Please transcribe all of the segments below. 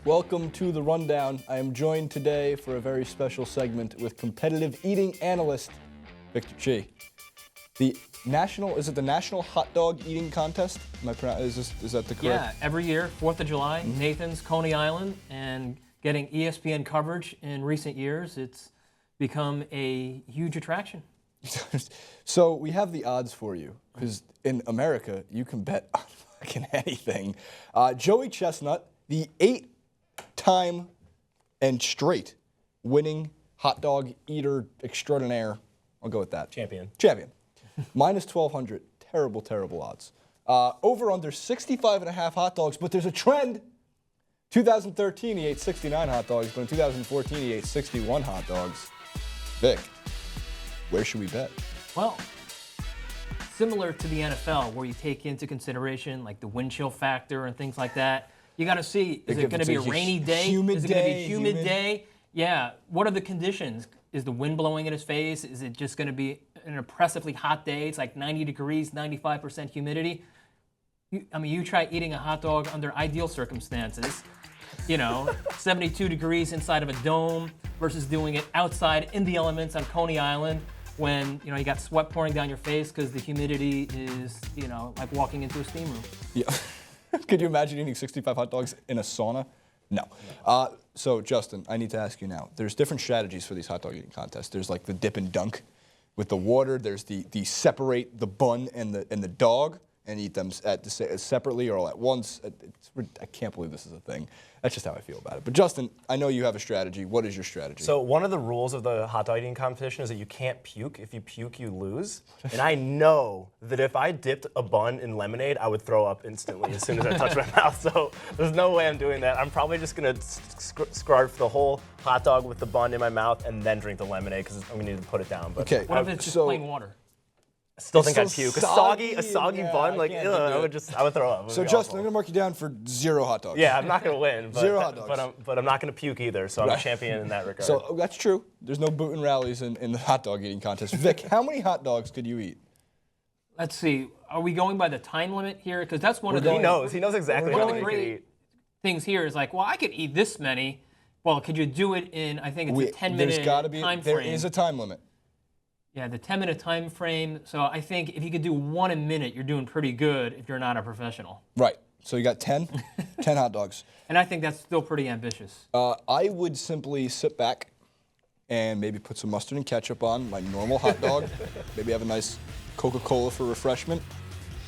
Welcome to The Rundown. I am joined today for a very special segment with competitive eating analyst Victor Chi. The National Hot Dog Eating Contest? Is that the correct? Yeah, every year, 4th of July, Nathan's, Coney Island, and getting ESPN coverage in recent years, it's become a huge attraction. So we have the odds for you, because in America, you can bet on fucking anything. Joey Chestnut, the 8-time and straight winning hot dog eater extraordinaire. I'll go with that. Champion. Minus 1,200. Terrible, terrible odds. Over under 65.5 hot dogs, but there's a trend. 2013, he ate 69 hot dogs, but in 2014, he ate 61 hot dogs. Vic, where should we bet? Well, similar to the NFL, where you take into consideration like the wind chill factor and things like that, you got to see, is it going to be a rainy day? Humid is it going to be a day, humid day? Yeah. What are the conditions? Is the wind blowing in his face? Is it just going to be an oppressively hot day? It's like 90 degrees, 95% humidity. You try eating a hot dog under ideal circumstances, 72 degrees inside of a dome versus doing it outside in the elements on Coney Island when, you got sweat pouring down your face because the humidity is, like walking into a steam room. Yeah. Could you imagine eating 65 hot dogs in a sauna? No. So, Justin, I need to ask you now. There's different strategies for these hot dog eating contests. There's like the dip and dunk with the water. There's the separate the bun and the dog and eat them separately or all at once. I can't believe this is a thing. That's just how I feel about it. But Justin, I know you have a strategy. What is your strategy? So one of the rules of the hot dog eating competition is that you can't puke. If you puke, you lose. And I know that if I dipped a bun in lemonade, I would throw up instantly as soon as I touched my mouth. So there's no way I'm doing that. I'm probably just going to scarf the whole hot dog with the bun in my mouth and then drink the lemonade because I'm going to need to put it down. But okay. What if it's just plain water? I still think I'd so puke. soggy, A soggy yeah, bun, like, I would throw up. So, Justin, I'm going to mark you down for 0 hot dogs. Yeah, I'm not going to win. But, 0 hot dogs. But I'm not going to puke either, so I'm a champion in that regard. So, that's true. There's no boot and rallies in the hot dog eating contest. Vic, how many hot dogs could you eat? Let's see. Are we going by the time limit here? Because that's one of the... He knows exactly how many he could eat. Things here is like, well, I could eat this many. Well, could you do it in, I think it's a 10-minute time frame. There is a time limit. Yeah, the 10-minute time frame. So I think if you could do one a minute, you're doing pretty good if you're not a professional. Right. So you got 10? 10 hot dogs. And I think that's still pretty ambitious. I would simply sit back and maybe put some mustard and ketchup on my normal hot dog. Maybe have a nice Coca-Cola for refreshment.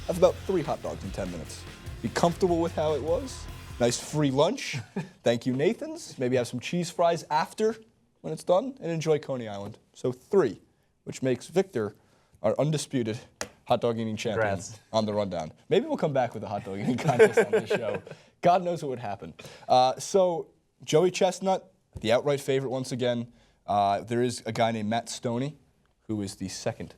Have about 3 hot dogs in 10 minutes. Be comfortable with how it was. Nice free lunch. Thank you, Nathan's. Maybe have some cheese fries after when it's done and enjoy Coney Island. So 3. Which makes Victor our undisputed hot dog eating champion. Congrats. On the rundown. Maybe we'll come back with a hot dog eating contest on this show. God knows what would happen. So Joey Chestnut, the outright favorite once again. There is a guy named Matt Stoney, who is the second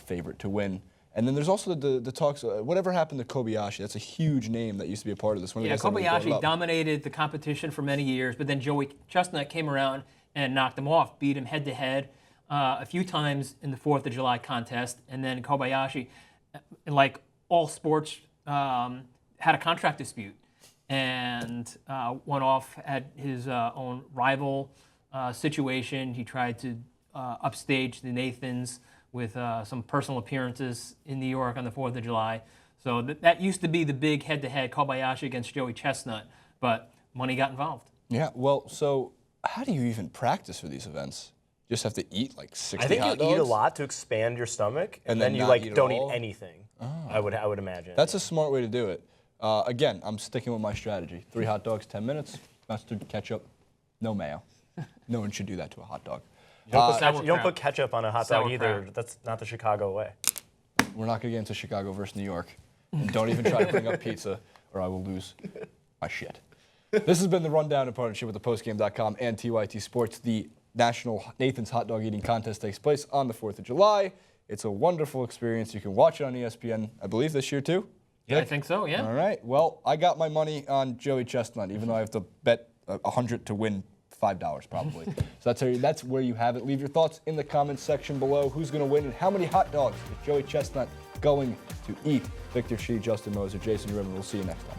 favorite to win. And then there's also the talks, whatever happened to Kobayashi. That's a huge name that used to be a part of this. Yeah, Kobayashi dominated the competition for many years, but then Joey Chestnut came around and knocked him off, beat him head-to-head. A few times in the 4th of July contest, and then Kobayashi, like all sports, had a contract dispute and went off at his own rival situation. He tried to upstage the Nathans with some personal appearances in New York on the 4th of July. So that used to be the big head-to-head Kobayashi against Joey Chestnut, but money got involved. Yeah, well, so how do you even practice for these events? You just have to eat like 60 hot dogs? I think you eat a lot to expand your stomach, and then you don't eat anything. Oh. I would imagine. That's a smart way to do it. Again, I'm sticking with my strategy. 3 hot dogs, 10 minutes, mustard, ketchup, no mayo. No one should do that to a hot dog. You don't put ketchup on a hot dog either. That's not the Chicago way. We're not going to get into Chicago versus New York. And don't even try to bring up pizza, or I will lose my shit. This has been The Rundown in partnership with thepostgame.com and TYT Sports. The National Nathan's Hot Dog Eating Contest takes place on the 4th of July. It's a wonderful experience. You can watch it on ESPN, I believe, this year too. Yeah, I think so, yeah. All right. Well, I got my money on Joey Chestnut, even though I have to bet 100 to win $5 probably. So that's where you have it. Leave your thoughts in the comments section below. Who's going to win and how many hot dogs is Joey Chestnut going to eat? Victor Chi, Justin Moser, Jason Rimmon. We'll see you next time.